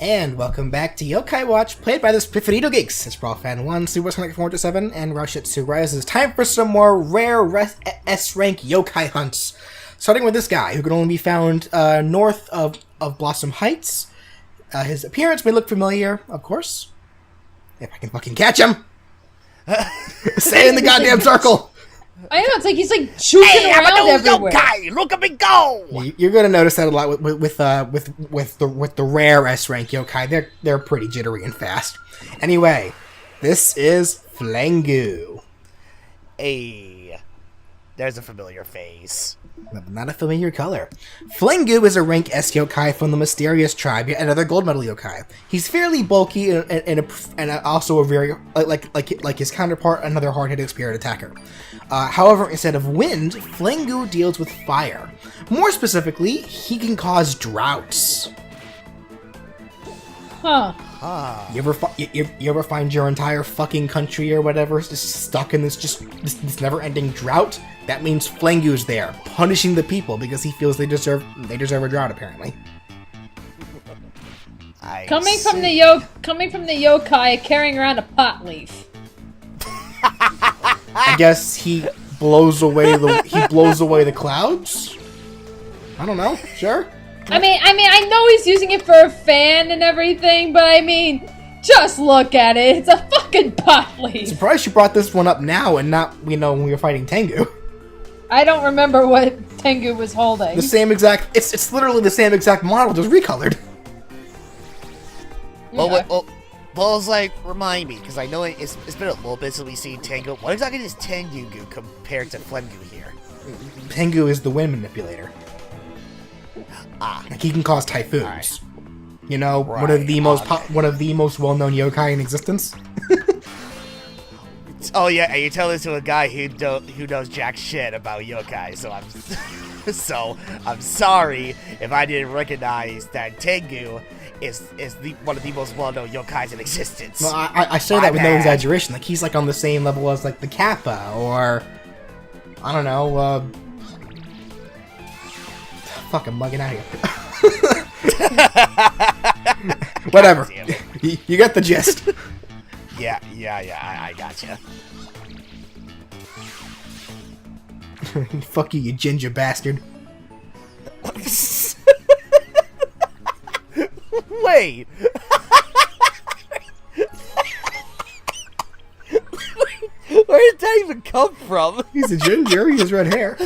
And welcome back to YoKai Watch, played by the SpiffyNeedleGeeks. It's Brawl Fan 1, Super Sonic 407, and RoushutsuRises. Time for some more rare S-rank yokai hunts. Starting with this guy, who can only be found north of Blossom Heights. His appearance may look familiar, of course. If I can fucking catch him! Stay in the goddamn circle! I know, it's like he's like shooting around everywhere. Yokai, look at me go! You're gonna notice that a lot with the rare S rank yokai. They're pretty jittery and fast. Anyway, this is Flengu. Hey, there's a familiar face. Not a familiar color. Flengu is a rank S yokai from the mysterious tribe, yet another gold medal yokai. He's fairly bulky and also a very like his counterpart, another hard-hitting spirit attacker. However, instead of wind, Flengu deals with fire. More specifically, he can cause droughts. Huh. You ever find your entire fucking country or whatever just stuck in this never-ending drought? That means Flengu's there, punishing the people because he feels they deserve a drought, apparently. Coming from the yokai carrying around a pot leaf. I guess he blows away the clouds? I don't know. Sure. I mean, I know he's using it for a fan and everything, but I mean, just look at it. It's a fucking pot leaf. Surprised you brought this one up now and not, when we were fighting Tengu. I don't remember what Tengu was holding. The same exact. It's literally the same exact model, just recolored. Yeah. Well, it's like, remind me, because I know it's been a little bit since we've seen Tengu. What exactly is Tengu compared to Flengu here? Tengu is the wind manipulator. Like he can cause typhoons. Right. One of the most well-known yokai in existence. Oh yeah, and you tell this to a guy who knows jack shit about yokai. So I'm sorry if I didn't recognize that Tengu is one of the most well-known yokais in existence. Well, I say that with no exaggeration. Like he's like on the same level as like the Kappa or I don't know. Fuck, I'm bugging out here. Whatever. You get the gist. Yeah, I gotcha. Fuck you ginger bastard. Wait. Where did that even come from? He's a ginger. He has red hair.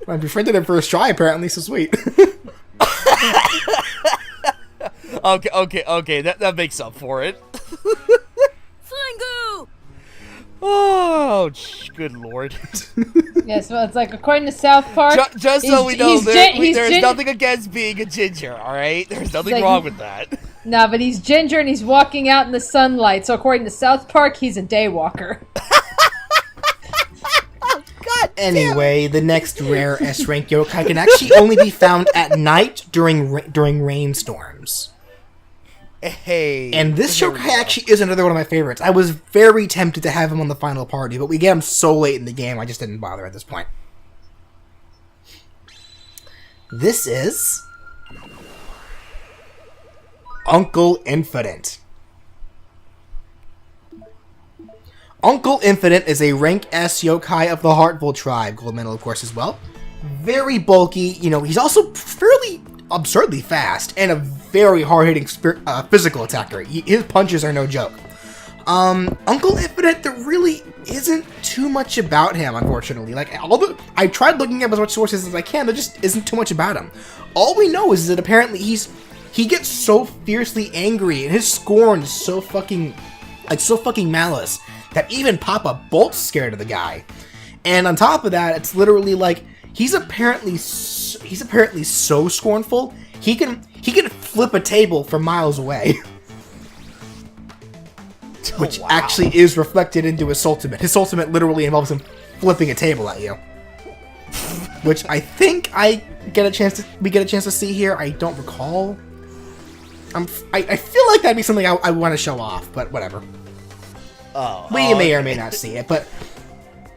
I befriended him first try, apparently, so sweet. Okay, that makes up for it. Flengu! Oh, good lord. Yes, well, it's like, according to South Park... Just so we know, there's nothing against being a ginger, alright? There's nothing wrong with that. Nah, but he's ginger and he's walking out in the sunlight, so according to South Park, he's a daywalker. Anyway, the next rare S-rank yokai can actually only be found at night during rainstorms. Hey. And this yokai actually is another one of my favorites. I was very tempted to have him on the final party, but we get him so late in the game, I just didn't bother at this point. This is Uncle Infinite. Uncle Infinite is a rank S yokai of the Heartville tribe, gold medal of course as well. Very bulky, he's also fairly absurdly fast and a very hard-hitting physical attacker. His punches are no joke. Uncle Infinite, there really isn't too much about him, unfortunately. Like I tried looking up as much sources as I can, there just isn't too much about him. All we know is that apparently he gets so fiercely angry and his scorn is so fucking malice that even Papa Bolt's scared of the guy. And on top of that, it's literally like he's apparently so scornful he can flip a table from miles away. Which actually is reflected into his ultimate. His ultimate literally involves him flipping a table at you. Which I think we get a chance to see here. I don't recall. I feel like that'd be something I want to show off, but whatever. We may or may not see it, but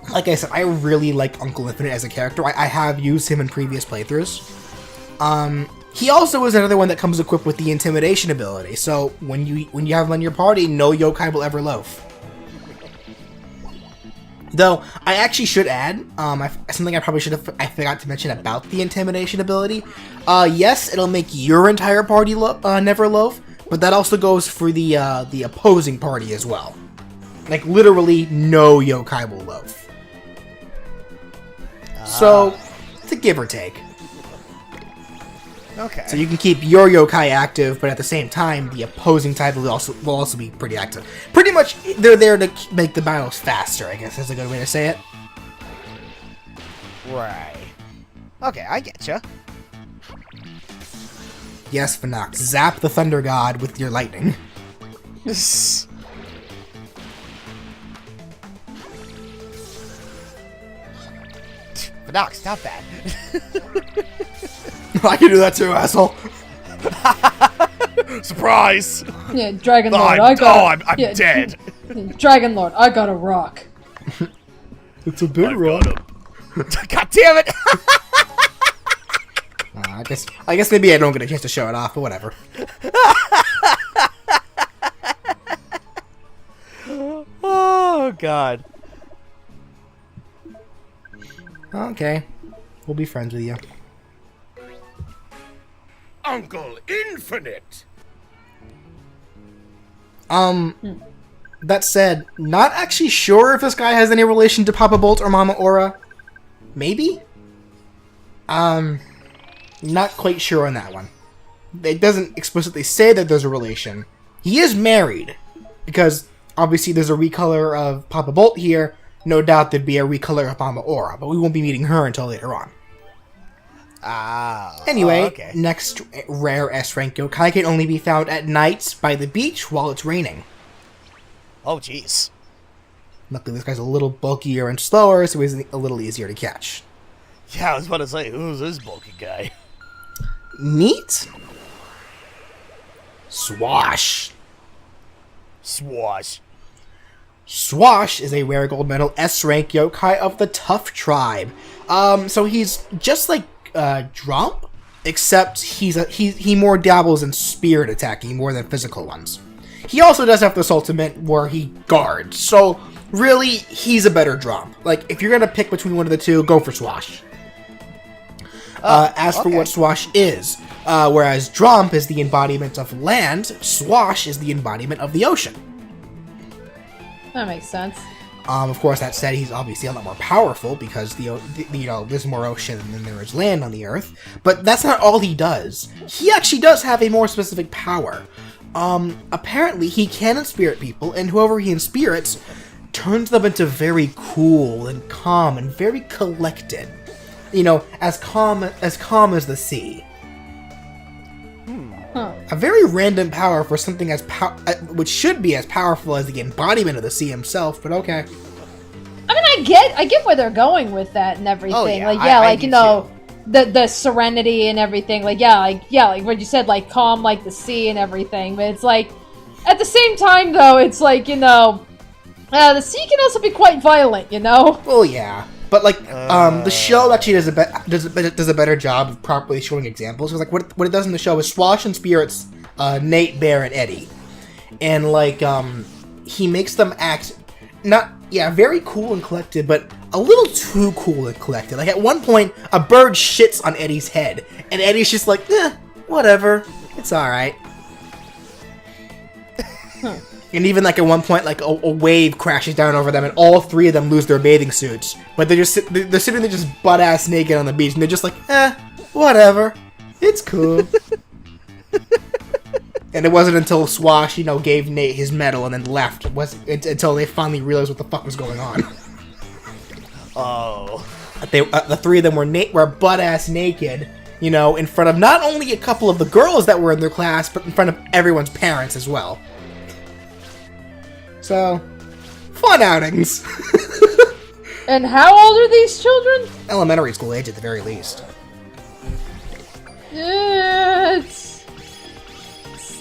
like I said, I really like Uncle Infinite as a character. I have used him in previous playthroughs. He also is another one that comes equipped with the intimidation ability. So when you have him on your party, no yokai will ever loaf. Though I actually should add something I probably I forgot to mention about the intimidation ability. Yes, it'll make your entire party never loaf, but that also goes for the opposing party as well. Like literally, no yokai will loaf. So it's a give or take. Okay. So you can keep your yokai active, but at the same time, the opposing type will also be pretty active. Pretty much, they're there to make the battles faster, I guess is a good way to say it. Right. Okay, I getcha. Yes, Fanox, zap the Thunder God with your lightning. Fanox, stop that. I can do that too, asshole. Surprise! Yeah, Dragon Oh, Lord, I'm dead. Dragon Lord, I got a rock. It's a big rock. God damn it! I guess maybe I don't get a chance to show it off, but whatever. Oh God. Okay, we'll be friends with you. Uncle Infinite! That said, not actually sure if this guy has any relation to Papa Bolt or Mama Aura. Maybe? Not quite sure on that one. It doesn't explicitly say that there's a relation. He is married, because obviously there's a recolor of Papa Bolt here. No doubt there'd be a recolor of Mama Aura, but we won't be meeting her until later on. Anyway, okay. Next rare S-rank yokai can only be found at night by the beach while it's raining. Oh, jeez. Luckily, this guy's a little bulkier and slower, so he's a little easier to catch. Yeah, I was about to say, who's this bulky guy? Neat. Swash. Swash. Swash is a rare gold medal S-rank yokai of the Tough Tribe. So he's just like Dromp, except he more dabbles in spirit attacking more than physical ones. He also does have this ultimate where he guards, so really, he's a better Dromp. Like, if you're gonna pick between one of the two, go for Swash. As for what Swash is, whereas Dromp is the embodiment of land, Swash is the embodiment of the ocean. That makes sense. Of course, that said, he's obviously a lot more powerful because there's more ocean than there is land on the Earth. But that's not all he does. He actually does have a more specific power. Apparently, he can inspirit people, and whoever he inspirits turns them into very cool and calm and very collected. You know, as calm as the sea. A very random power for something which should be as powerful as the embodiment of the sea himself, but okay. I mean, I get where they're going with that and everything. Oh, yeah, Like, I you do know, the serenity and everything. Like what you said, like calm like the sea and everything. But it's like, at the same time, though, it's like, you know, the sea can also be quite violent, you know? Well, yeah. But, like, the show actually does a better job of properly showing examples. Because, like, what it does in the show is Swash and Spirits Nate, Bear, and Eddie. And, like, he makes them act very cool and collected, but a little too cool and collected. Like, at one point, a bird shits on Eddie's head. And Eddie's just like, whatever. It's alright. And even, like, at one point, like, a wave crashes down over them, and all three of them lose their bathing suits. But they're sitting there just butt-ass naked on the beach, and they're just like, whatever. It's cool. And it wasn't until Swash, you know, gave Nate his medal and then left, until they finally realized what the fuck was going on. Oh. The three of them were butt-ass naked, you know, in front of not only a couple of the girls that were in their class, but in front of everyone's parents as well. So, fun outings. And how old are these children? Elementary school age at the very least. Yeah,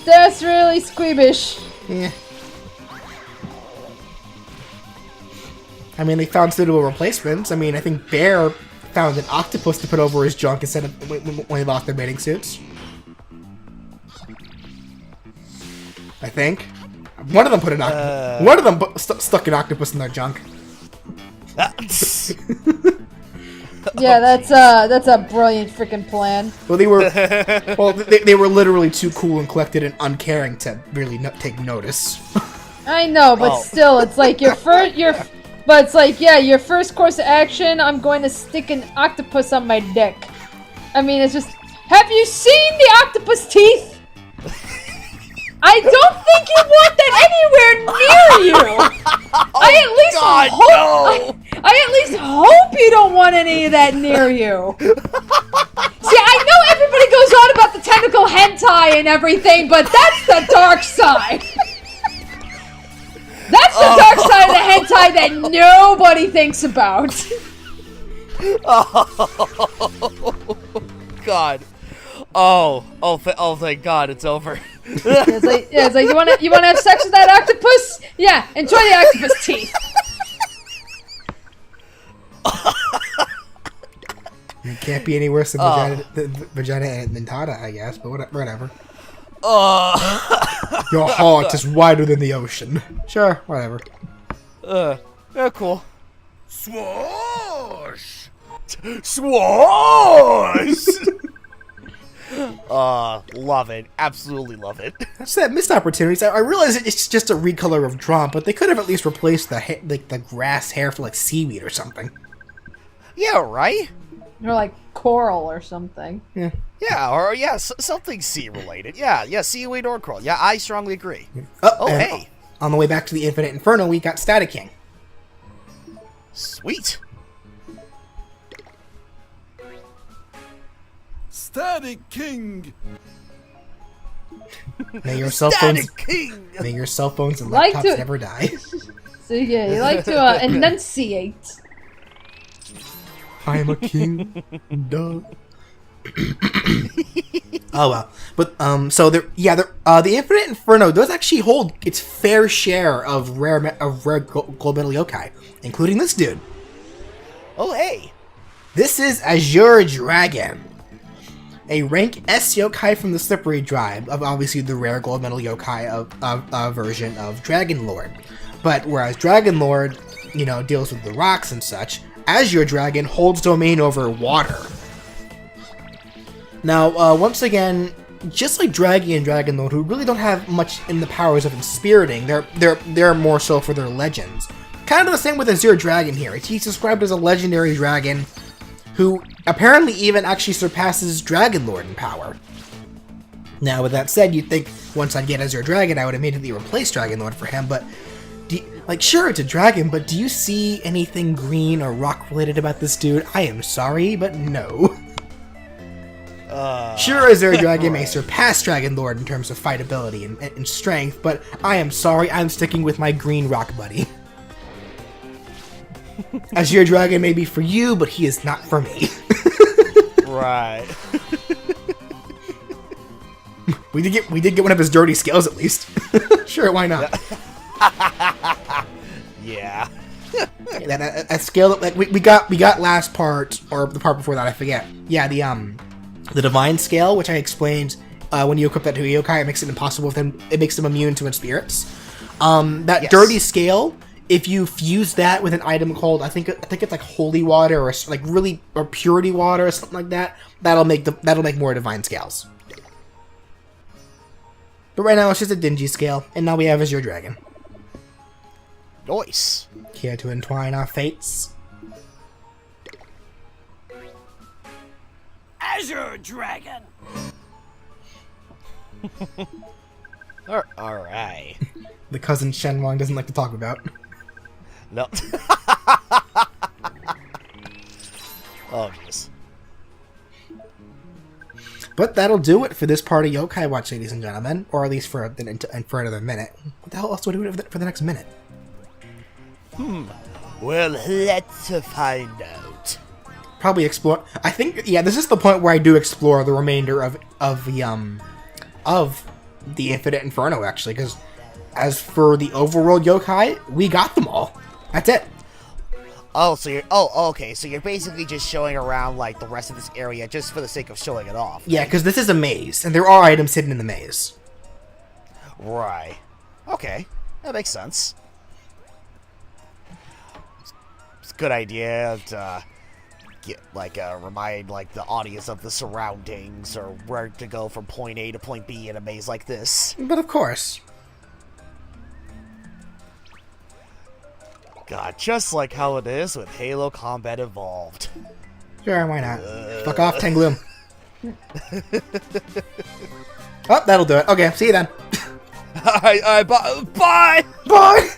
that's really squeamish. Yeah. I mean, they found suitable replacements. I mean, I think Bear found an octopus to put over his junk instead of when they lost their bathing suits. think. One of them put an octopus. One of them stuck an octopus in their junk. Yeah, that's a brilliant freaking plan. Well, they were they were literally too cool and collected and uncaring to really take notice. I know, but still, it's like your first course of action. I'm going to stick an octopus on my dick. I mean, it's just. Have you seen the octopus teeth? I don't think you want that anywhere near you. I at least hope you don't want any of that near you. See, I know everybody goes on about the tentacle hentai and everything, but that's the dark side. That's the dark side of the hentai that nobody thinks about. Oh, God. Oh, thank God, it's over. It's like you want to have sex with that octopus? Yeah, enjoy the octopus teeth. It can't be any worse than vagina and dentata, I guess. But whatever. Your heart is wider than the ocean. Sure, whatever. Yeah, cool. Swoosh! Swoosh! Love it. Absolutely love it. That's that missed opportunities. I realize it's just a recolor of Drom, but they could have at least replaced the grass hair for like seaweed or something. Yeah, right? Or like coral or something. Yeah. Yeah, or something sea related. Yeah, seaweed or coral. Yeah, I strongly agree. Hey. On the way back to the Infinite Inferno, we got Static King. Sweet. Static King. May your cell phones and laptops never die. So yeah, you like to enunciate. I am a king. Duh. Oh well, but the Infinite Inferno does actually hold its fair share of rare gold medal yokai, including this dude. Oh hey, this is Azure Dragon, a rank S yokai from the Slippery Tribe of obviously the rare gold medal yokai of version of Dragon Lord. But whereas Dragon Lord, deals with the rocks and such, Azure Dragon holds domain over water. Now, once again, just like Draggy and Dragon Lord, who really don't have much in the powers of inspiriting, they're more so for their legends. Kind of the same with Azure Dragon here. He's described as a legendary dragon who apparently even actually surpasses Dragon Lord in power. Now, with that said, you'd think once I get Azure Dragon, I would immediately replace Dragon Lord for him, but sure, it's a dragon, but do you see anything green or rock related about this dude? I am sorry, but no. Sure, Azure Dragon may surpass Dragon Lord in terms of fightability and strength, but I am sorry, I'm sticking with my green rock buddy. Azure Dragon may be for you, but he is not for me. Right. We did get one of his dirty scales at least. Sure, why not? Yeah. that scale that we got last part, or the part before that, I forget. Yeah, the divine scale, which I explained when you equip that to a yokai, it makes it impossible for them. It makes them immune to its spirits. That dirty scale, if you fuse that with an item called I think it's like holy water or purity water or something like that, that'll make more divine scales. But right now it's just a dingy scale, and now we have Azure Dragon. Nice. Care to entwine our fates? Azure Dragon. Alright. The cousin Shenlong doesn't like to talk about. No. Oh, jeez. But that'll do it for this part of YoKai Watch, ladies and gentlemen. Or at least for another minute. What the hell else do we do for the next minute? Well, let's find out. Probably explore. I think, this is the point where I do explore the remainder of the Infinite Inferno, actually, because as for the overworld yokai, we got them all. That's it. Oh, so okay. So you're basically just showing around like the rest of this area just for the sake of showing it off. Yeah, because this is a maze, and there are items hidden in the maze. Right. Okay, that makes sense. It's a good idea to get remind the audience of the surroundings or where to go from point A to point B in a maze like this. But of course. God, just like how it is with Halo Combat Evolved. Sure, why not? Fuck off, Tangloom. Oh, that'll do it. Okay, see you then. Bye! Bye!